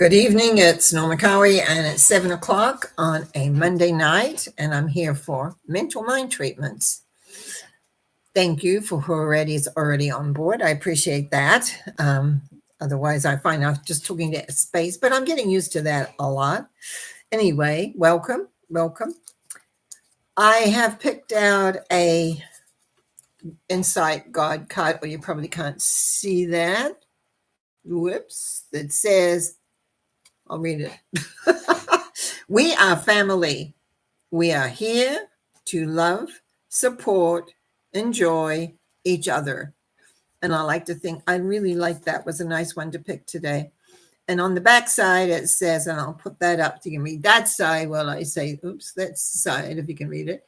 Good evening. It's Norma Cowie, and it's 7 o'clock on a Monday night, and I'm here for mental mind treatments. Thank you for who is already on board. I appreciate that. Otherwise, I find I'm just talking to space, but I'm getting used to that a lot. Anyway, welcome. I have picked out a Insight God card, or you probably can't see that. Whoops. That says, I'll read it. We are family. We are here to love, support, enjoy each other. And I like to think, I really like that. Was a nice one to pick today. And on the back side, it says, and I'll put that up so you can read that side while I say, oops, that's the side, if you can read it.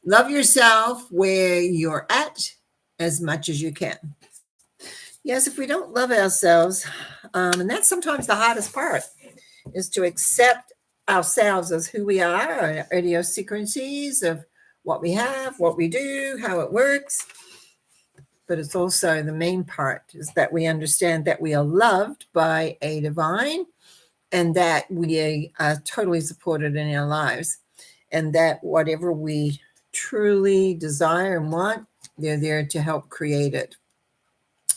Love yourself where you're at as much as you can. Yes, if we don't love ourselves, and that's sometimes the hardest part, is to accept ourselves as who we are, our idiosyncrasies of what we have, what we do, how it works. But it's also the main part is that we understand that we are loved by a divine and that we are totally supported in our lives, and that whatever we truly desire and want, they're there to help create it.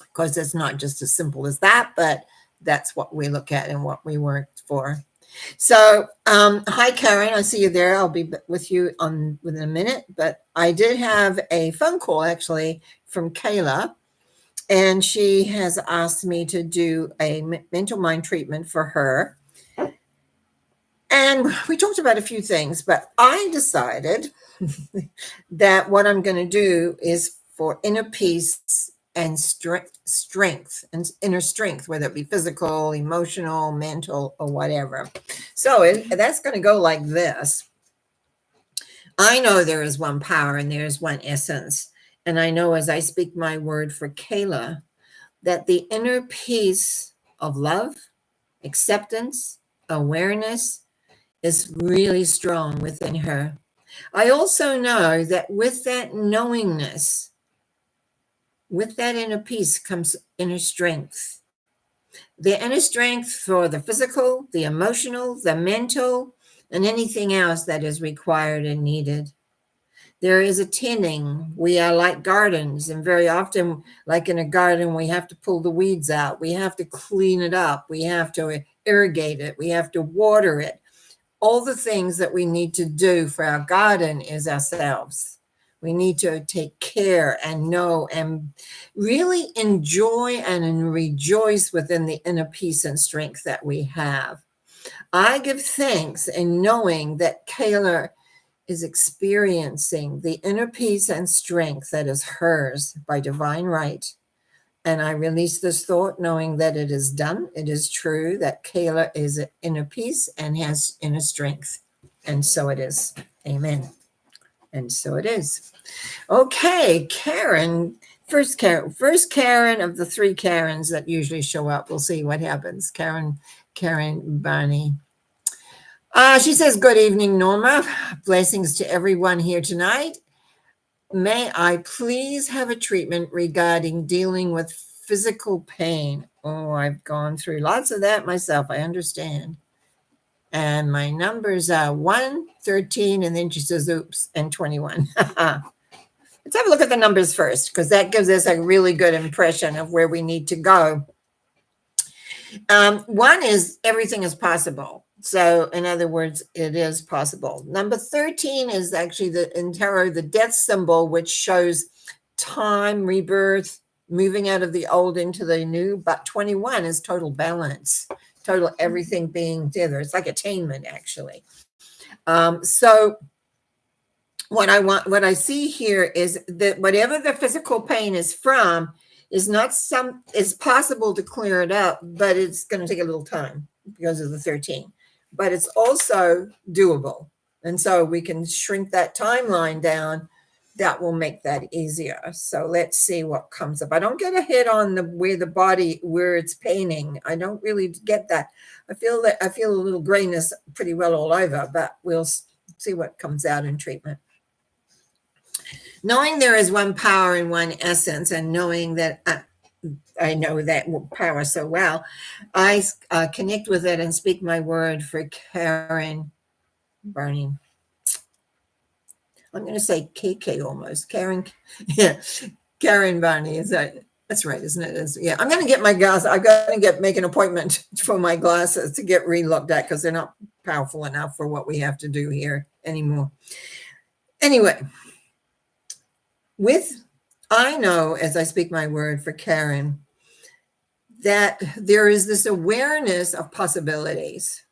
Because it's not just as simple as that, but that's what we look at and what we work for. So, hi, Karen. I see you there. I'll be with you within a minute. But I did have a phone call actually from Kayla, and she has asked me to do a mental mind treatment for her. And we talked about a few things, but I decided that what I'm going to do is for inner peace and strength and inner strength, whether it be physical, emotional, mental, or whatever. So that's going to go like this. I know there is one power and there is one essence. And I know as I speak my word for Kayla, that the inner peace of love, acceptance, awareness is really strong within her. I also know that with that knowingness, with that inner peace comes inner strength. The inner strength for the physical, the emotional, the mental, and anything else that is required and needed. There is a tending. We are like gardens, and very often, like in a garden, we have to pull the weeds out. We have to clean it up. We have to irrigate it. We have to water it. All the things that we need to do for our garden is ourselves. We need to take care and know and really enjoy and rejoice within the inner peace and strength that we have. I give thanks in knowing that Kayla is experiencing the inner peace and strength that is hers by divine right. And I release this thought knowing that it is done. It is true that Kayla is in inner peace and has inner strength. And so it is. Amen. And so it is. Okay, Karen. First Karen of the three Karens that usually show up. We'll see what happens. Karen Barney. She says, good evening, Norma. Blessings to everyone here tonight. May I please have a treatment regarding dealing with physical pain? Oh, I've gone through lots of that myself. I understand. And my numbers are 1, 13, and then she says, oops, and 21. Let's have a look at the numbers first, because that gives us a really good impression of where we need to go. 1 is everything is possible. So in other words, it is possible. Number 13 is actually in tarot, the death symbol, which shows time, rebirth, moving out of the old into the new. But 21 is total balance, total everything being together. It's like attainment, actually. So what I see here is that whatever the physical pain is from is possible to clear it up, but it's going to take a little time because of the 13. But it's also doable. And so we can shrink that timeline down. That will make that easier. So let's see what comes up. I don't get a hit on where it's paining. I don't really get that. I feel a little grayness pretty well all over, but we'll see what comes out in treatment. Knowing there is one power and one essence, and knowing that I know that power so well. I connect with it and speak my word for Karen Burning. I'm going to say KK almost. Karen, yeah, Karen Barney. Is that's right, isn't it? Yeah, I'm going to get my glasses. I'm going to make an appointment for my glasses to get re-looked at because they're not powerful enough for what we have to do here anymore. Anyway, I know as I speak my word for Karen that there is this awareness of possibilities,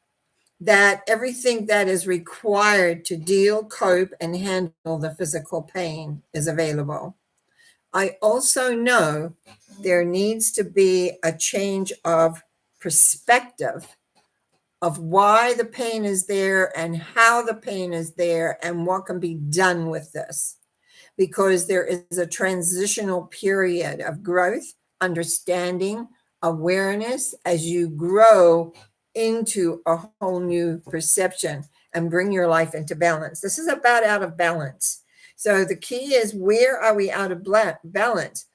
that everything that is required to deal, cope, and handle the physical pain is available. I also know there needs to be a change of perspective of why the pain is there and how the pain is there and what can be done with this. Because there is a transitional period of growth, understanding, awareness as you grow into a whole new perception and bring your life into balance. This is about out of balance. So the key is, where are we out of balance?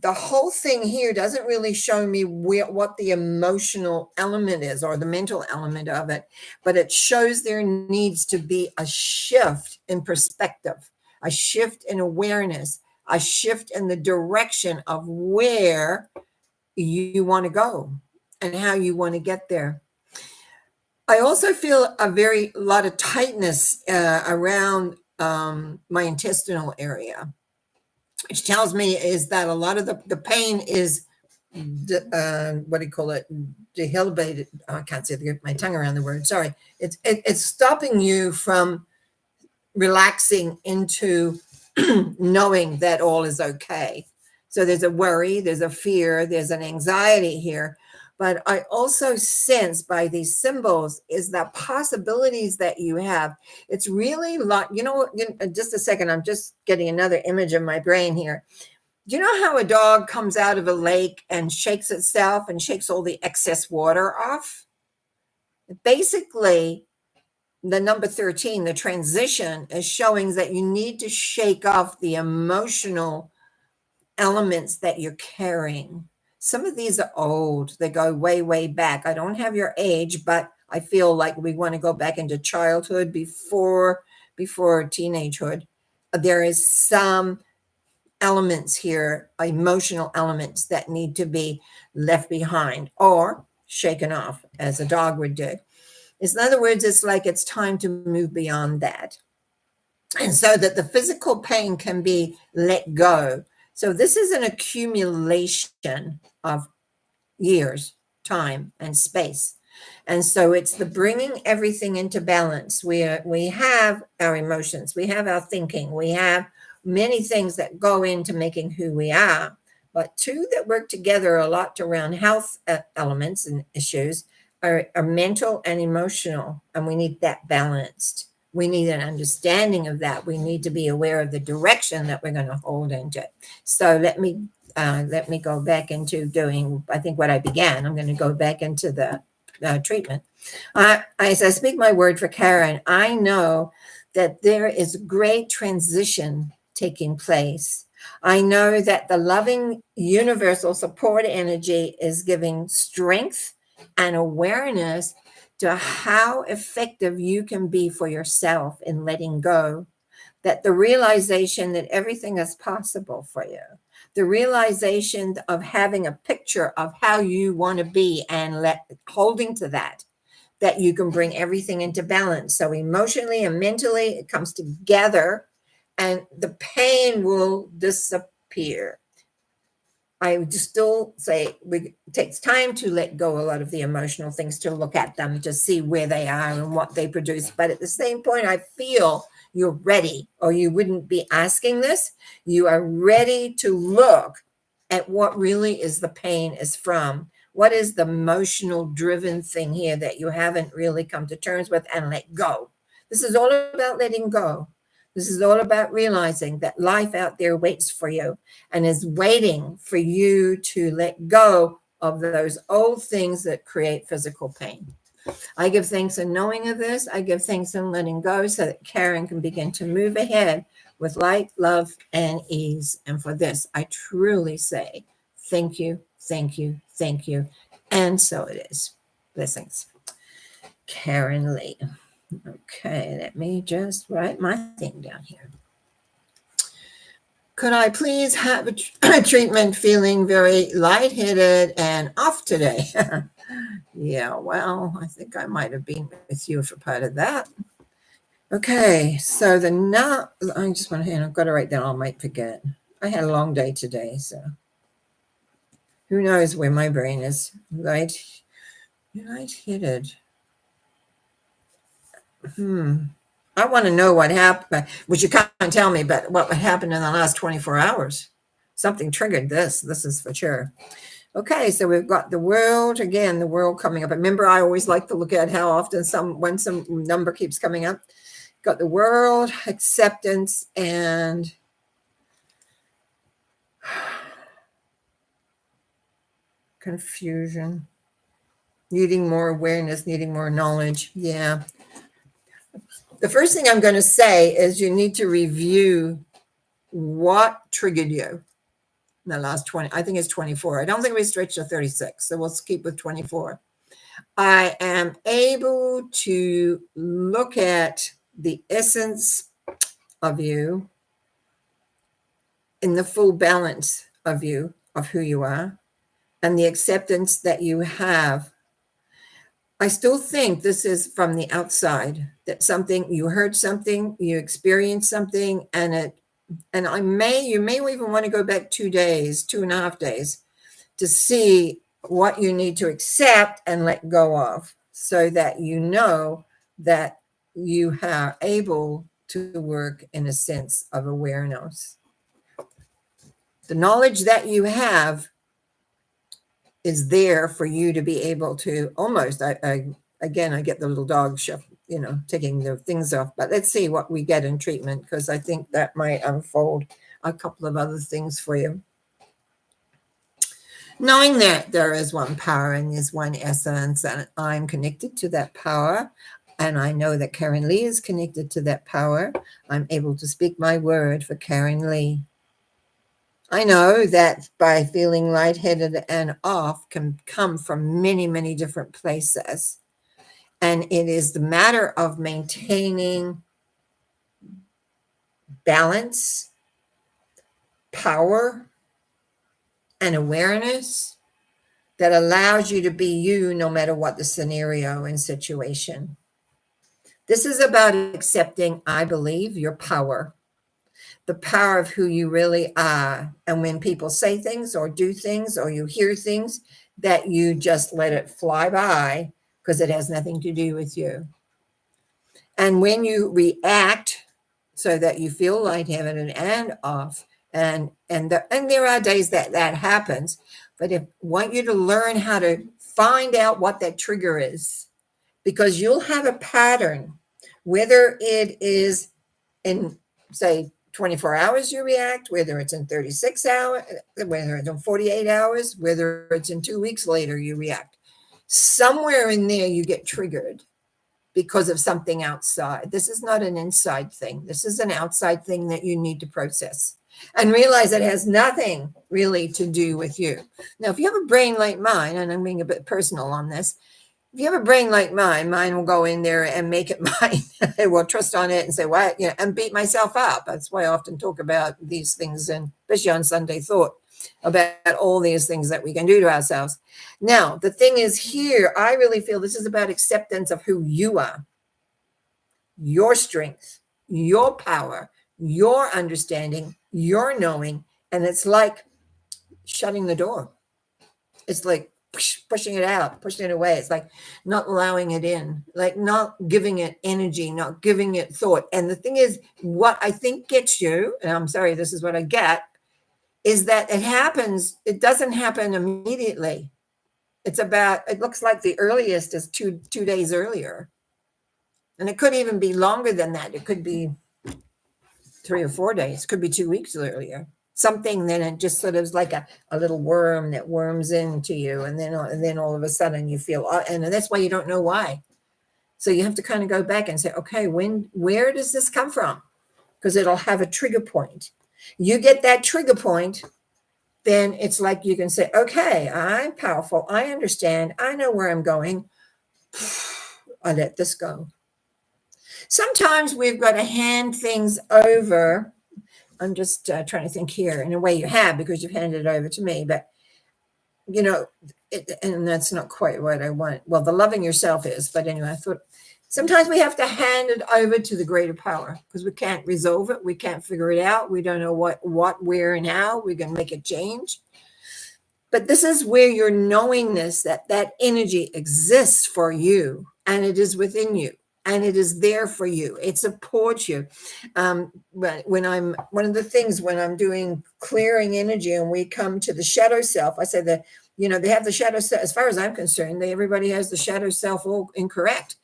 The whole thing here doesn't really show me what the emotional element is or the mental element of it, but it shows there needs to be a shift in perspective, a shift in awareness, a shift in the direction of where you want to go and how you want to get there. I also feel a lot of tightness around my intestinal area, which tells me is that a lot of the pain is, what do you call it? Dehibited. Oh, I can't say my tongue around the word. Sorry. It's stopping you from relaxing into knowing that all is okay. So there's a worry, there's a fear, there's an anxiety here. But I also sense by these symbols is the possibilities that you have. It's really like, just a second, I'm just getting another image in my brain here. Do you know how a dog comes out of a lake and shakes itself and shakes all the excess water off? Basically, the number 13, the transition, is showing that you need to shake off the emotional elements that you're carrying. Some of these are old. They go way, way back. I don't have your age, but I feel like we want to go back into childhood before teenagehood. There is some elements here, emotional elements that need to be left behind or shaken off, as a dog would do. In other words, it's like it's time to move beyond that. And so that the physical pain can be let go. So this is an accumulation of years, time, and space. And so it's the bringing everything into balance. We have our emotions, we have our thinking, we have many things that go into making who we are. But two that work together a lot around health elements and issues are mental and emotional, and we need that balanced. We need an understanding of that. We need to be aware of the direction that we're going to hold into. So let me go back into doing, I think, what I began. I'm going to go back into the treatment. As I speak my word for Karen, I know that there is great transition taking place. I know that the loving universal support energy is giving strength and awareness to how effective you can be for yourself in letting go. That the realization that everything is possible for you, the realization of having a picture of how you want to be and holding to that you can bring everything into balance. So emotionally and mentally, it comes together and the pain will disappear. I would still say it takes time to let go a lot of the emotional things, to look at them, to see where they are and what they produce. But at the same point, I feel you're ready, or you wouldn't be asking this. You are ready to look at what really is the pain is from. What is the emotional driven thing here that you haven't really come to terms with and let go? This is all about letting go. This is all about realizing that life out there waits for you and is waiting for you to let go of those old things that create physical pain. I give thanks in knowing of this. I give thanks in letting go so that Karen can begin to move ahead with light, love, and ease. And for this, I truly say Thank you, thank you, thank you. And so it is. Blessings. Karen Lee. Okay, let me just write my thing down here. Could I please have a treatment feeling very lightheaded and off today? Yeah, well, I think I might have been with you for part of that. Okay, so I just want to, I've got to write down, I might forget. I had a long day today, so who knows where my brain is. Lightheaded. I want to know what happened, which you can't tell me, but what happened in the last 24 hours. Something triggered this. This is for sure. Okay, so we've got the world again, the world coming up. Remember, I always like to look at how often when some number keeps coming up. Got the world, acceptance, and confusion. Needing more awareness, needing more knowledge. Yeah. The first thing I'm going to say is you need to review what triggered you in the last 20, I think it's 24. I don't think we stretched to 36, so we'll keep with 24. I am able to look at the essence of you in the full balance of you, of who you are, and the acceptance that you have. I still think this is from the outside, that you heard something, you experienced something, and you may even want to go back 2 days, 2.5 days, to see what you need to accept and let go of, so that you know that you are able to work in a sense of awareness. The knowledge that you have is there for you to be able to almost, again, I get the little dog taking the things off, but let's see what we get in treatment, because I think that might unfold a couple of other things for you. Knowing that there is one power and there's one essence, and I'm connected to that power, and I know that Karen Lee is connected to that power, I'm able to speak my word for Karen Lee. I know that by feeling lightheaded and off can come from many, many different places. And it is the matter of maintaining balance, power, and awareness that allows you to be you no matter what the scenario and situation. This is about accepting, I believe, your power, the power of who you really are. And when people say things or do things or you hear things, that you just let it fly by, because it has nothing to do with you. And when you react so that you feel lightheaded and off, and there are days that happens, but I want you to learn how to find out what that trigger is, because you'll have a pattern, whether it is in, say, 24 hours you react, whether it's in 36 hours, whether it's in 48 hours, whether it's in 2 weeks later you react. Somewhere in there you get triggered because of something outside. This is not an inside thing. This is an outside thing that you need to process and realize it has nothing really to do with you. Now, if you have a brain like mine, and I'm being a bit personal on this, if you have a brain like mine will go in there and make it mine. I will trust on it and say, what, and beat myself up. That's why I often talk about these things, and especially on Sunday Thought, about all these things that we can do to ourselves. Now, the thing is here, I really feel this is about acceptance of who you are, your strength, your power, your understanding, your knowing, and it's like shutting the door. It's like pushing it out, pushing it away. It's like not allowing it in, like not giving it energy, not giving it thought. And the thing is, what I think gets you, and I'm sorry, this is what I get, is that it doesn't happen immediately. It looks like the earliest is two days earlier. And it could even be longer than that. It could be 3 or 4 days, could be 2 weeks earlier. Something that it just sort of is like a little worm that worms into you. And then all of a sudden you feel, and that's why you don't know why. So you have to kind of go back and say, okay, where does this come from? Because it'll have a trigger point. You get that trigger point, then it's like you can say, okay, I'm powerful. I understand. I know where I'm going. I let this go. Sometimes we've got to hand things over. I'm just trying to think here. In a way, you have, because you've handed it over to me. But, you know, and that's not quite what I want. Well, the loving yourself is. But anyway, I thought sometimes we have to hand it over to the greater power, because we can't resolve it. We can't figure it out. We don't know what, where, and how we're going to make it change. But this is where your knowingness that that energy exists for you, and it is within you, and it is there for you. It supports you. When I'm one of the things when I'm doing clearing energy and we come to the shadow self, I say that, you know, they have the shadow self. As far as I'm concerned, everybody has the shadow self all incorrect.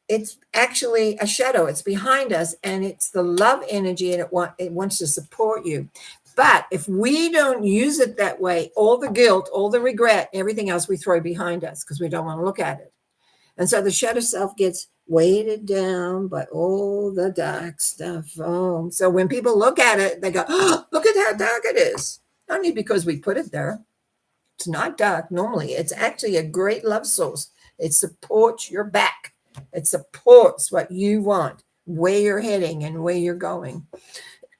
It's actually a shadow. It's behind us, and it's the love energy, and it wants to support you. But if we don't use it that way, all the guilt, all the regret, everything else we throw behind us because we don't want to look at it. And so the shadow self gets weighted down by all the dark stuff. Oh, so when people look at it, they go, oh, look at how dark it is. Only because we put it there. It's not dark normally. It's actually a great love source. It supports your back. It supports what you want, where you're heading and where you're going.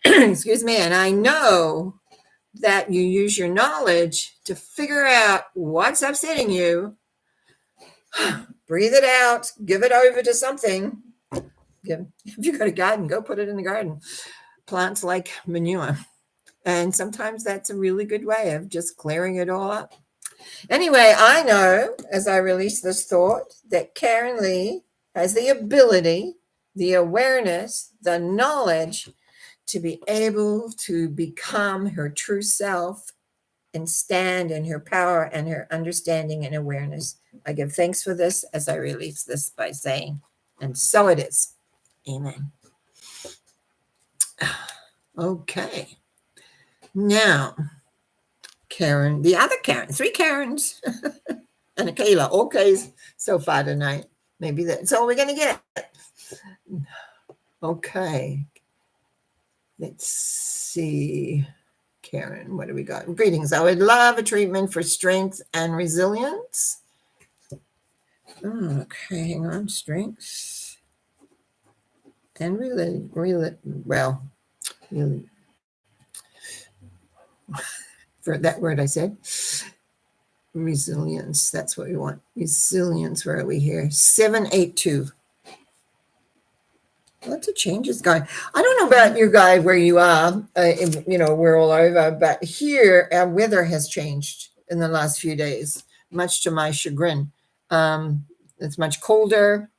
Excuse me. And I know that you use your knowledge to figure out what's upsetting you. Breathe it out. Give it over to something. If you've got a garden, go put it in the garden. Plants like manure. And sometimes that's a really good way of just clearing it all up. Anyway, I know as I release this thought that Karen Lee has the ability, the awareness, the knowledge to be able to become her true self and stand in her power and her understanding and awareness. I give thanks for this as I release this by saying, and so it is. Amen. Okay. Now, Karen, the other Karen, 3 Karens, and a Kayla. Okay, so far tonight. Maybe that's all we're going to get. Okay. Let's see. Karen, what do we got? Greetings. I would love a treatment for strength and resilience. Okay, hang on. Strength and for that word I said. Resilience. That's what we want. Resilience. Where are we here? 782. Lots of changes going. I don't know about you guys where you are. We're all over, but here our weather has changed in the last few days, much to my chagrin. It's much colder,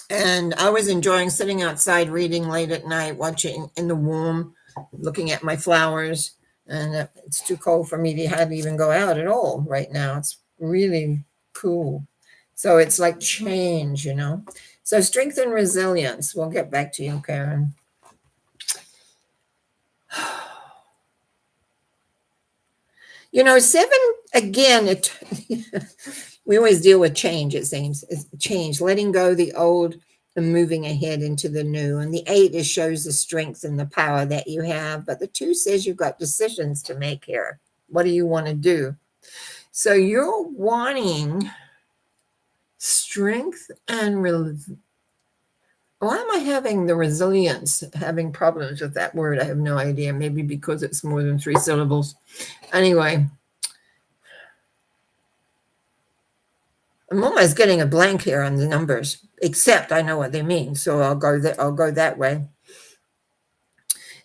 and I was enjoying sitting outside reading late at night, watching in the warm, looking at my flowers. And it's too cold for me to hardly even go out at all right now. It's really cool. So it's like change, you know. So strength and resilience. We'll get back to you, Karen. You know, 7, again, we always deal with change, it seems. It's change, letting go the old and moving ahead into the new. And the 8 shows the strength and the power that you have. But the 2 says you've got decisions to make here. What do you want to do? So you're wanting strength and why am I having the resilience, having problems with that word? I have no idea. Maybe because it's more than 3 syllables. Anyway, I'm almost getting a blank here on the numbers, except I know what they mean. So I'll go that way.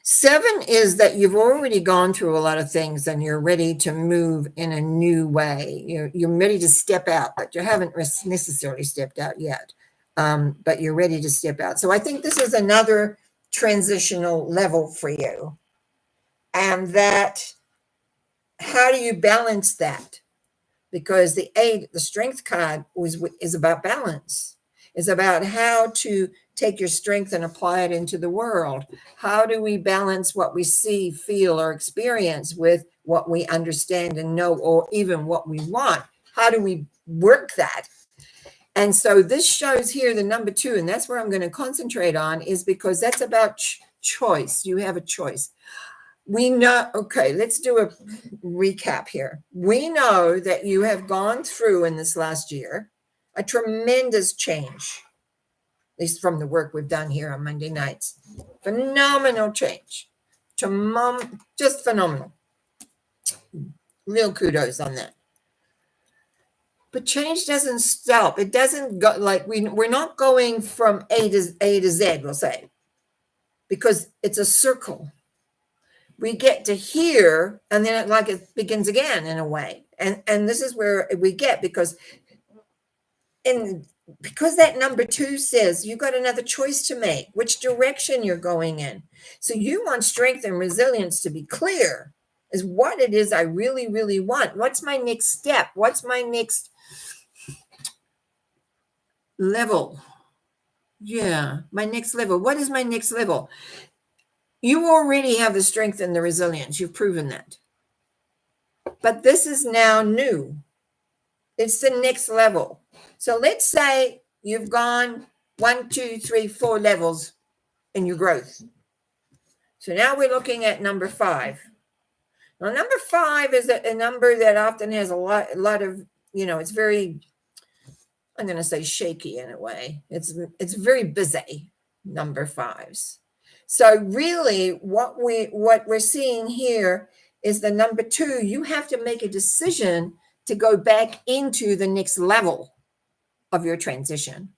7 is that you've already gone through a lot of things and you're ready to move in a new way. You're ready to step out, but you haven't necessarily stepped out yet. But you're ready to step out. So I think this is another transitional level for you. And that, how do you balance that? Because the 8, the strength card, is about balance. It's about how to take your strength and apply it into the world. How do we balance what we see, feel, or experience with what we understand and know, or even what we want? How do we work that? And so this shows here the number 2, and that's where I'm going to concentrate on, is because that's about choice. You have a choice. we know, okay, let's do a recap here. We know that you have gone through in this last year a tremendous change, at least from the work we've done here on Monday nights. Phenomenal change. Just phenomenal. Real kudos on that. But change doesn't stop. It doesn't go like we're not going from A to Z, we'll say, because it's a circle. We get to here, and then it begins again in a way. And this is where we get, because that number 2 says you got another choice to make, which direction you're going in. So you want strength and resilience to be clear, is what it is I really, really want. What's my next step? What's my next level? Yeah, my next level. What is my next level? You already have the strength and the resilience. You've proven that. But this is now new. It's the next level. So let's say you've gone 1, 2, 3, 4 levels in your growth. So now we're looking at number 5. Now, number 5 is a number that often has a lot of, it's very, I'm going to say shaky in a way. It's very busy, number 5s. So really what we're seeing here is the number 2. You have to make a decision to go back into the next level of your transition,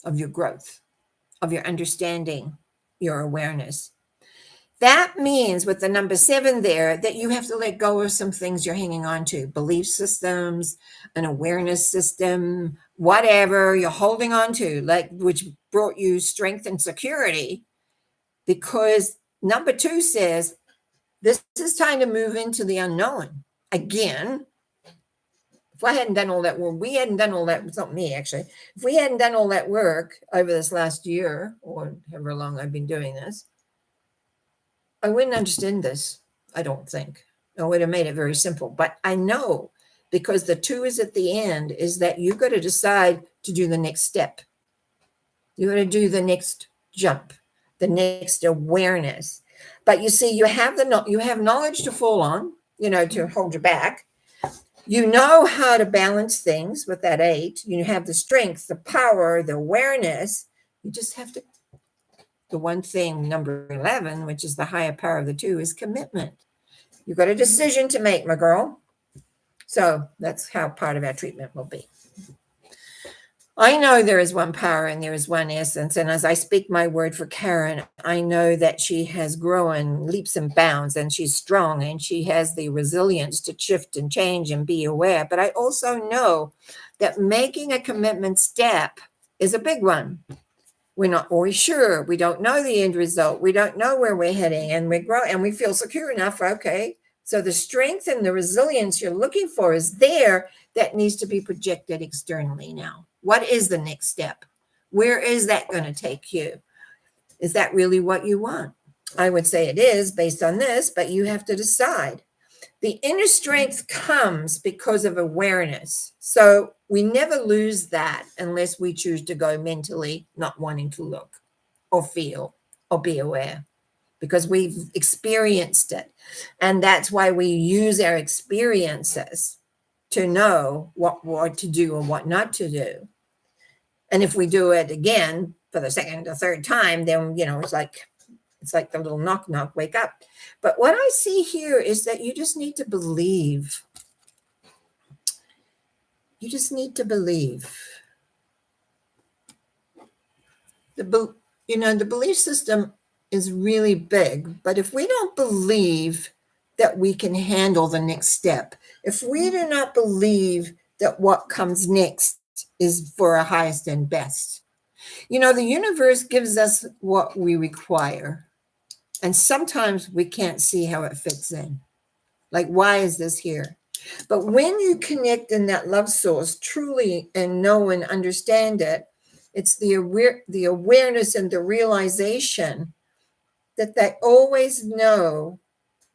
of your growth, of your understanding, your awareness. That means with the number 7 there that you have to let go of some things you're hanging on to, belief systems, an awareness system, whatever you're holding on to, like which brought you strength and security, because number 2 says this is time to move into the unknown again. If I hadn't done all that work, we hadn't done all that, it's not me actually. If we hadn't done all that work over this last year, or however long I've been doing this, I wouldn't understand this, I don't think. I would have made it very simple. But I know, because the 2 is at the end, is that you've got to decide to do the next step. You've got to do the next jump, the next awareness. But you see, you have knowledge to fall on, to hold you back. You know how to balance things with that 8. You have the strength, the power, the awareness. You just have to. The one thing, number 11, which is the higher power of the 2, is commitment. You've got a decision to make, my girl. So that's how part of our treatment will be. I know there is one power and there is one essence. And as I speak my word for Karen, I know that she has grown leaps and bounds, and she's strong, and she has the resilience to shift and change and be aware. But I also know that making a commitment step is a big one. We're not always sure. We don't know the end result. We don't know where we're heading, and we grow and we feel secure enough. Okay. So the strength and the resilience you're looking for is there, that needs to be projected externally now. What is the next step? Where is that going to take you? Is that really what you want? I would say it is based on this, but you have to decide. The inner strength comes because of awareness. So we never lose that unless we choose to go mentally not wanting to look or feel or be aware, because we've experienced it. And that's why we use our experiences to know what to do and what not to do. And if we do it again for the second or third time, then, it's like the little knock, knock, wake up. But what I see here is that you just need to believe. You just need to believe. The belief system is really big, but if we don't believe that we can handle the next step, if we do not believe that what comes next is for our highest and best, the universe gives us what we require. And sometimes we can't see how it fits in. Like, why is this here? But when you connect in that love source truly and know and understand it, it's the awareness and the realization that they always know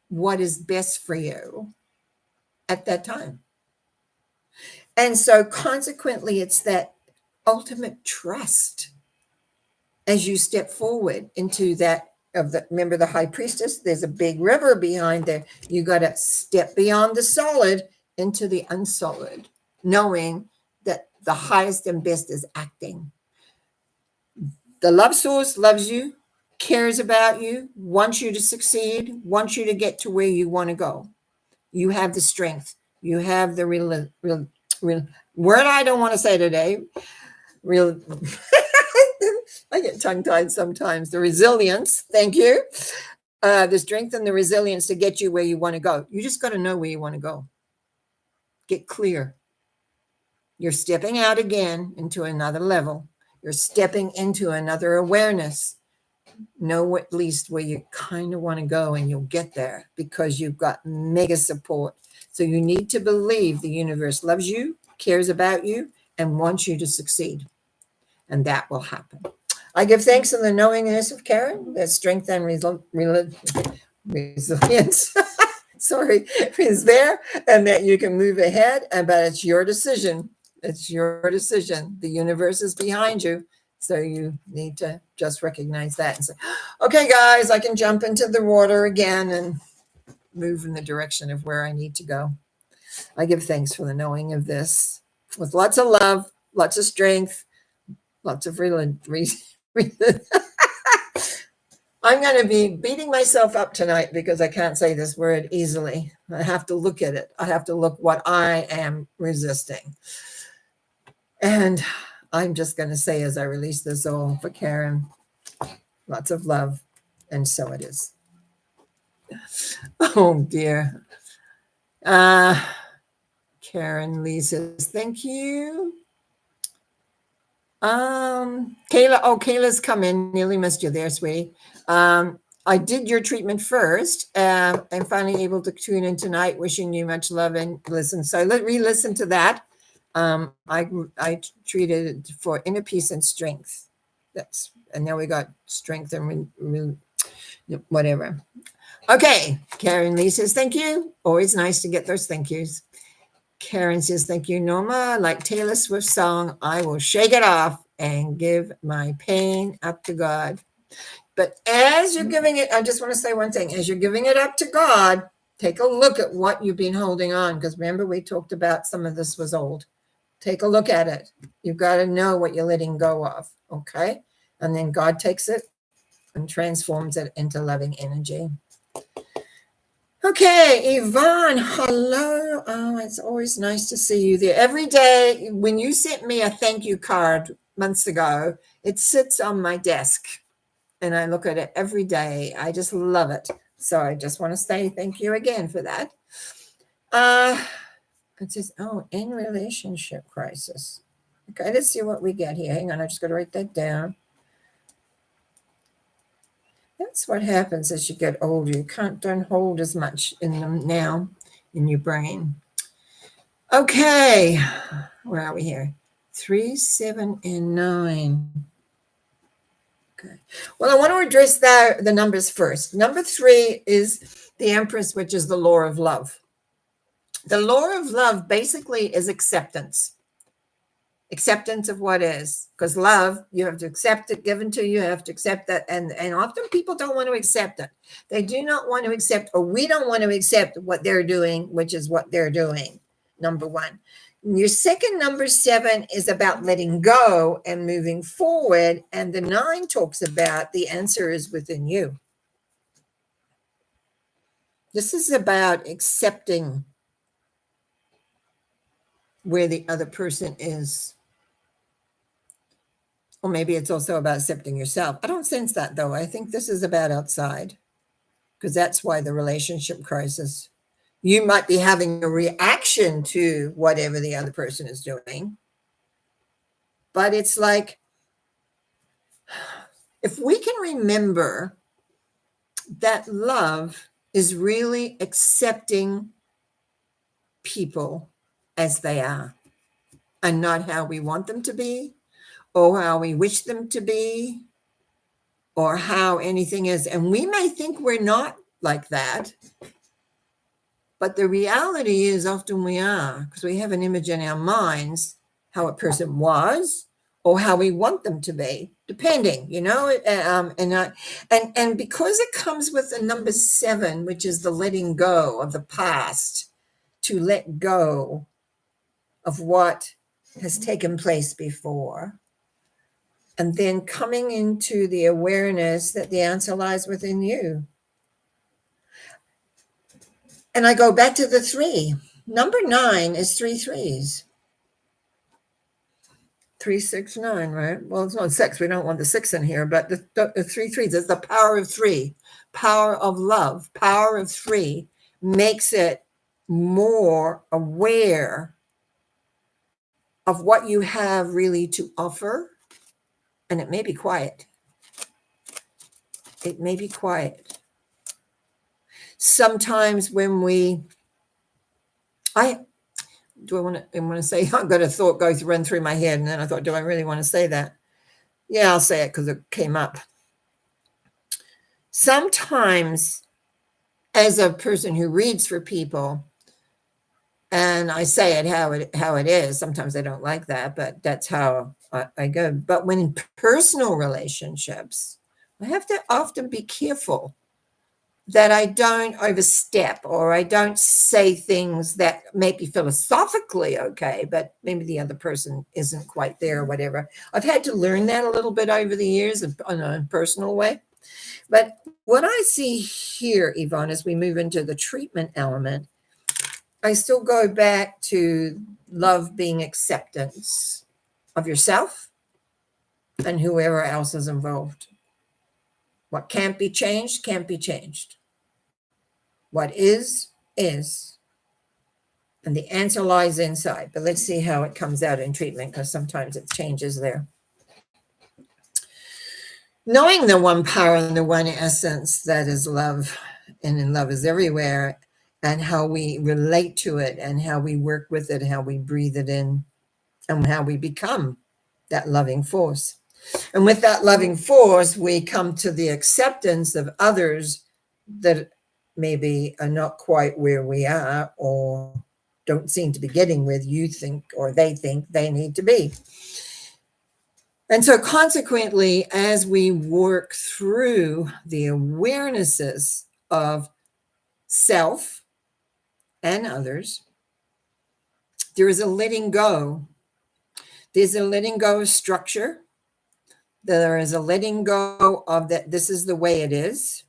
what is best for you at that time. And so consequently, it's that ultimate trust as you step forward into that remember the high priestess, there's a big river behind there. You got to step beyond the solid into the unsolid, knowing that the highest and best is acting. The love source loves you, cares about you, wants you to succeed, wants you to get to where you want to go. You have the strength. You have the real word I don't want to say today. Real I get tongue-tied sometimes. The resilience, thank you. The strength and the resilience to get you where you want to go. You just got to know where you want to go. Get clear. You're stepping out again into another level. You're stepping into another awareness. Know at least where you kind of want to go, and you'll get there because you've got mega support. So you need to believe the universe loves you, cares about you, and wants you to succeed. And that will happen. I give thanks in the knowingness of Karen, that strength and resilience, sorry, is there, and that you can move ahead, but it's your decision. It's your decision. The universe is behind you. So you need to just recognize that and say, okay, guys, I can jump into the water again and move in the direction of where I need to go. I give thanks for the knowing of this with lots of love, lots of strength, lots of I'm going to be beating myself up tonight because I can't say this word easily. I have to look at it. I have to look what I am resisting. And I'm just going to say, as I release this all for Karen, lots of love. And so it is. Oh, dear. Karen Lee says, thank you. Kayla's come in. Nearly missed you there, sweetie. I did your treatment first. I'm finally able to tune in tonight. Wishing you much love and listen. So re-listen to that. I treated for inner peace and strength. And now we got strength and whatever. Okay, Karen Lee says, thank you. Always nice to get those thank yous. Karen says, thank you, Norma. Like Taylor Swift's song, I will shake it off and give my pain up to God. But as you're giving it, I just want to say one thing. As you're giving it up to God, take a look at what you've been holding on. Because remember, we talked about some of this was old. Take a look at it. You've got to know what you're letting go of, okay? And then God takes it and transforms it into loving energy. Okay, Yvonne, hello. Oh, it's always nice to see you there. Every day, when you sent me a thank you card months ago, it sits on my desk, and I look at it every day. I just love it. So I just want to say thank you again for that. It says, oh, in relationship crisis. Okay, let's see what we get here. Hang on, I just got to write that down. That's what happens as you get older. You don't hold as much in them now in your brain. Okay, where are we here? 3, 7, and 9. Okay. Well, I want to address the numbers first. Number 3 is the Empress, which is the law of love. The law of love basically is acceptance. Acceptance of what is, because love, you have to accept it given to you, you have to accept that, and often people don't want to accept it. They do not want to accept, or we don't want to accept what they're doing, which is what they're doing, number 1. Your second, number 7, is about letting go and moving forward, and the 9 talks about the answer is within you. This is about accepting where the other person is. Or maybe it's also about accepting yourself. I don't sense that, though. I think this is about outside, because that's why the relationship crisis. You might be having a reaction to whatever the other person is doing. But it's like, if we can remember that love is really accepting people as they are and not how we want them to be, or how we wish them to be, or how anything is. And we may think we're not like that, but the reality is often we are, because we have an image in our minds how a person was or how we want them to be, depending, and because it comes with the number 7, which is the letting go of the past, to let go of what has taken place before, and then coming into the awareness that the answer lies within you. And I go back to the 3. Number 9 is 3 threes. 3, 6, 9, right? Well, it's not 6. We don't want the 6 in here, but the 3 threes is the power of 3, power of love, power of 3 makes it more aware of what you have really to offer. And it may be quiet. It may be quiet. Sometimes when I want to say, I've got a thought run through my head, and then I thought, do I really want to say that? Yeah, I'll say it because it came up. Sometimes, as a person who reads for people, and I say it how it is, sometimes I don't like that, but that's how I go. But when in personal relationships, I have to often be careful that I don't overstep, or I don't say things that may be philosophically okay, but maybe the other person isn't quite there or whatever. I've had to learn that a little bit over the years in a personal way. But what I see here, Yvonne, as we move into the treatment element, I still go back to love being acceptance of yourself and whoever else is involved. What can't be changed, can't be changed. What is. And the answer lies inside. But let's see how it comes out in treatment, because sometimes it changes there. Knowing the one power and the one essence that is love, and in love is everywhere, and how we relate to it, and how we work with it, how we breathe it in, and how we become that loving force. And with that loving force, we come to the acceptance of others that maybe are not quite where we are, or don't seem to be getting where you think or they think they need to be. And so consequently, as we work through the awarenesses of self and others, there is a letting go. There's a letting go of structure. There is a letting go of that. This is the way it is.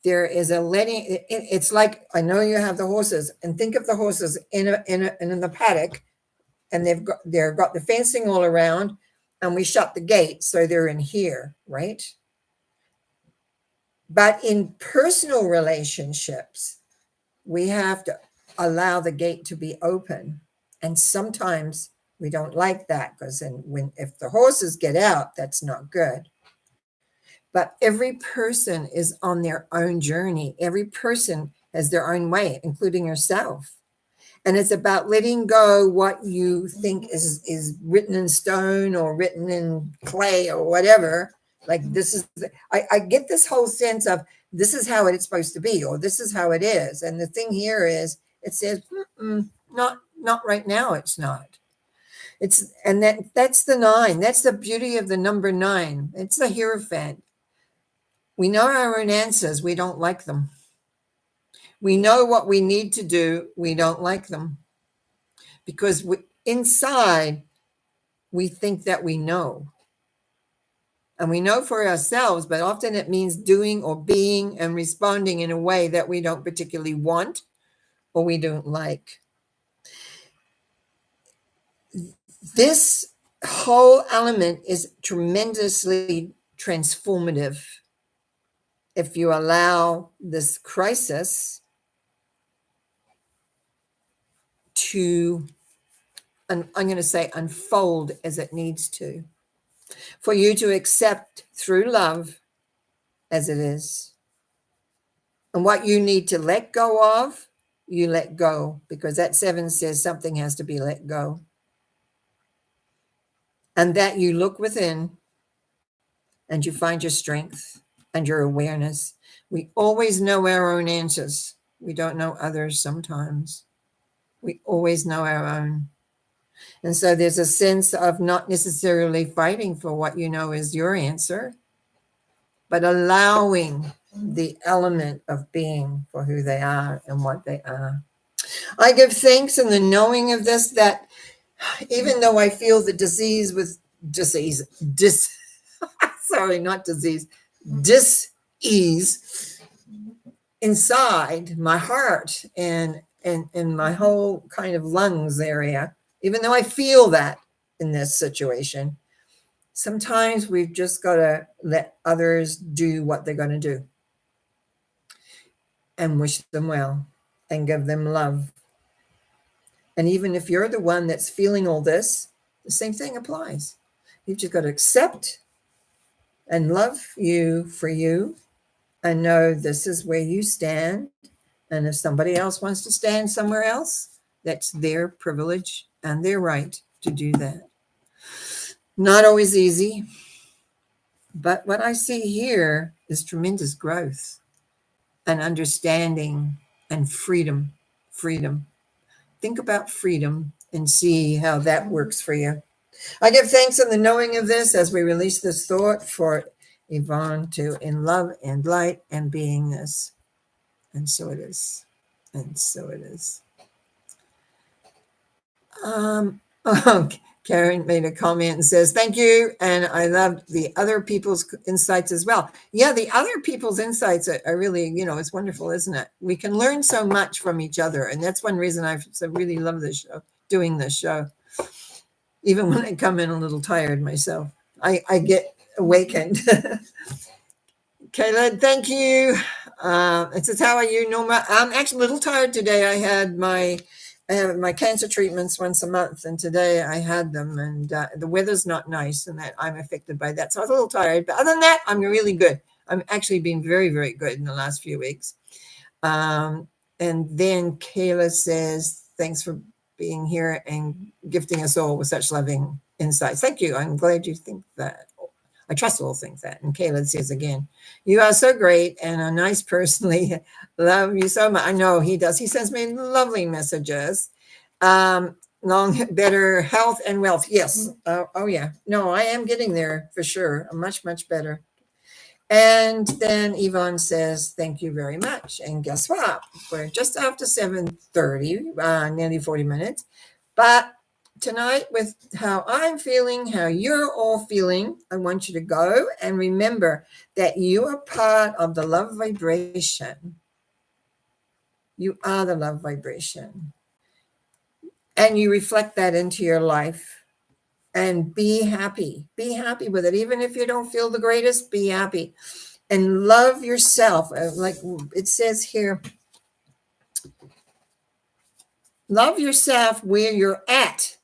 There is a letting. It's like, I know you have the horses, and think of the horses in the paddock, and they've got the fencing all around, and we shut the gate, so they're in here, right? But in personal relationships, we have to allow the gate to be open, and sometimes we don't like that, because if the horses get out, that's not good. But every person is on their own journey. Every person has their own way, including yourself. And it's about letting go what you think is written in stone or written in clay or whatever. Like, this is, I get this whole sense of, this is how it's supposed to be, or this is how it is. And the thing here is, it says, not right now. It's not. That's the 9. That's the beauty of the number 9. It's the Hierophant. We know our own answers. We don't like them. We know what we need to do. We don't like them. Because inside, we think that we know. And we know for ourselves, but often it means doing or being and responding in a way that we don't particularly want or we don't like. This whole element is tremendously transformative if you allow this crisis to, I'm going to say, unfold as it needs to, for you to accept through love as it is. And what you need to let go of, you let go, because that 7 says something has to be let go. And that you look within and you find your strength and your awareness. We always know our own answers. We don't know others sometimes. We always know our own. And so there's a sense of not necessarily fighting for what you know is your answer, but allowing the element of being for who they are and what they are. I give thanks in the knowing of this, that even though I feel the sorry, not disease, dis-ease inside my heart and my whole kind of lungs area, even though I feel that in this situation, sometimes we've just got to let others do what they're going to do and wish them well and give them love. And even if you're the one that's feeling all this, the same thing applies. You've just got to accept and love you for you and know this is where you stand. And if somebody else wants to stand somewhere else, that's their privilege and their right to do that. Not always easy, but what I see here is tremendous growth and understanding and freedom. Freedom. Think about freedom and see how that works for you. I give thanks in the knowing of this as we release this thought for Yvonne to in love and light and beingness. And so it is. And so it is. Karen made a comment and says, thank you. And I loved the other people's insights as well. Yeah, the other people's insights are really, it's wonderful, isn't it? We can learn so much from each other. And that's one reason I really love this show, doing this show. Even when I come in a little tired myself, I get awakened. Kayla, thank you. It says, how are you, Norma? I'm actually a little tired today. I have my cancer treatments once a month, and today I had them, and the weather's not nice, and that I'm affected by that. So I was a little tired, but other than that, I'm really good. I'm actually been very, very good in the last few weeks. And then Kayla says, thanks for being here and gifting us all with such loving insights. Thank you. I'm glad you think that. I trust all think that. And Caleb says again, you are so great and a nice person. Love you so much. I know he does. He sends me lovely messages. Long, better health and wealth. Yes. Oh, yeah. No, I am getting there for sure. Much, much better. And then Yvonne says, thank you very much. And guess what? We're just after 7:30, nearly 40 minutes. But tonight, with how I'm feeling, how you're all feeling, I want you to go and remember that you are part of the love vibration. You are the love vibration. And you reflect that into your life. And be happy. Be happy with it. Even if you don't feel the greatest, be happy. And love yourself. Like it says here, love yourself where you're at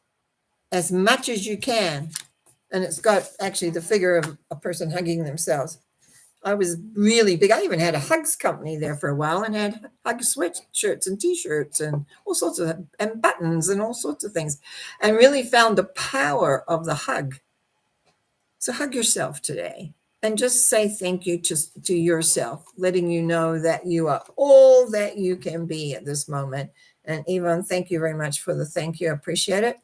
as much as you can. And it's got actually the figure of a person hugging themselves. I was really big. I even had a hugs company there for a while and had hug sweatshirts and t-shirts and all sorts of, and buttons and all sorts of things, and really found the power of the hug. So hug yourself today and just say thank you to yourself, letting you know that you are all that you can be at this moment. And Yvonne, thank you very much for the thank you. I appreciate it.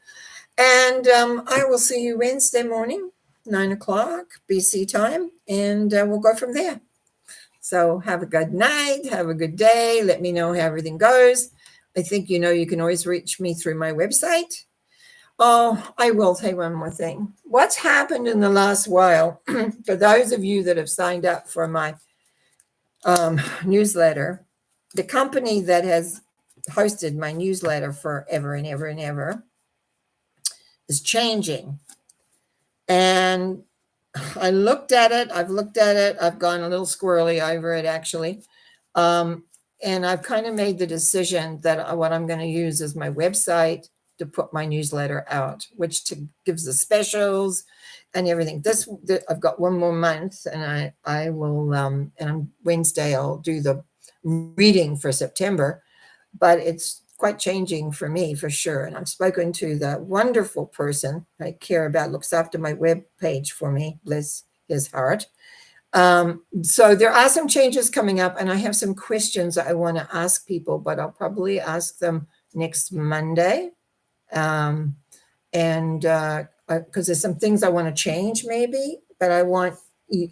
And I will see you Wednesday morning, 9:00 BC time, and we'll go from there. So have a good night. Have a good day. Let me know how everything goes. I think you can always reach me through my website. Oh, I will say one more thing. What's happened in the last while, for those of you that have signed up for my newsletter, the company that has hosted my newsletter forever and ever and ever is changing. And I looked at it. I've gone a little squirrely over it, actually. And I've kind of made the decision that what I'm going to use is my website to put my newsletter out, which gives the specials and everything. I've got one more month, and I will, and on Wednesday I'll do the reading for September, but it's quite changing for me for sure. And I've spoken to the wonderful person I care about, looks after my web page for me, bless his heart. So there are some changes coming up, and I have some questions I want to ask people, but I'll probably ask them next Monday. And and because there's some things I want to change maybe, but I want,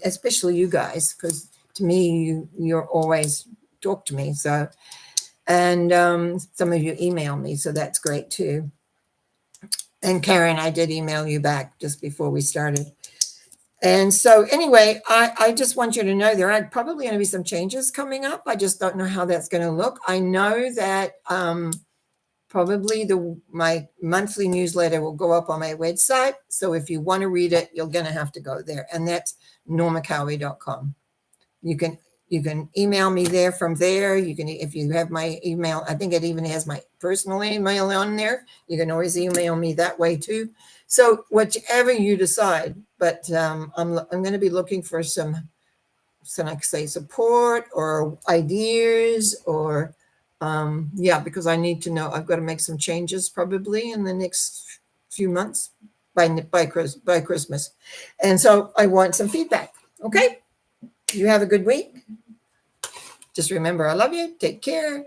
especially you guys, because to me, you're always talk to me. So, and some of you email me, so that's great too. And Karen, I did email you back just before we started. And so anyway, I just want you to know there are probably going to be some changes coming up. I just don't know how that's going to look. I know that probably my monthly newsletter will go up on my website. So if you want to read it, you're going to have to go there. And that's normacowie.com. You can email me there from there. You can, if you have my email, I think it even has my personal email on there. You can always email me that way too. So whichever you decide, but I'm going to be looking for some like say support or ideas or because I need to know. I've got to make some changes probably in the next few months by Christmas, and so I want some feedback. Okay, you have a good week. Just remember, I love you. Take care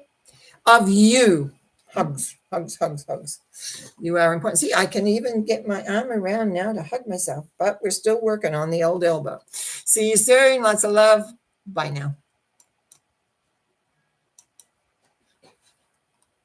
of you. Hugs, hugs, hugs, hugs. You are important. See, I can even get my arm around now to hug myself, but we're still working on the old elbow. See you soon. Lots of love. Bye now.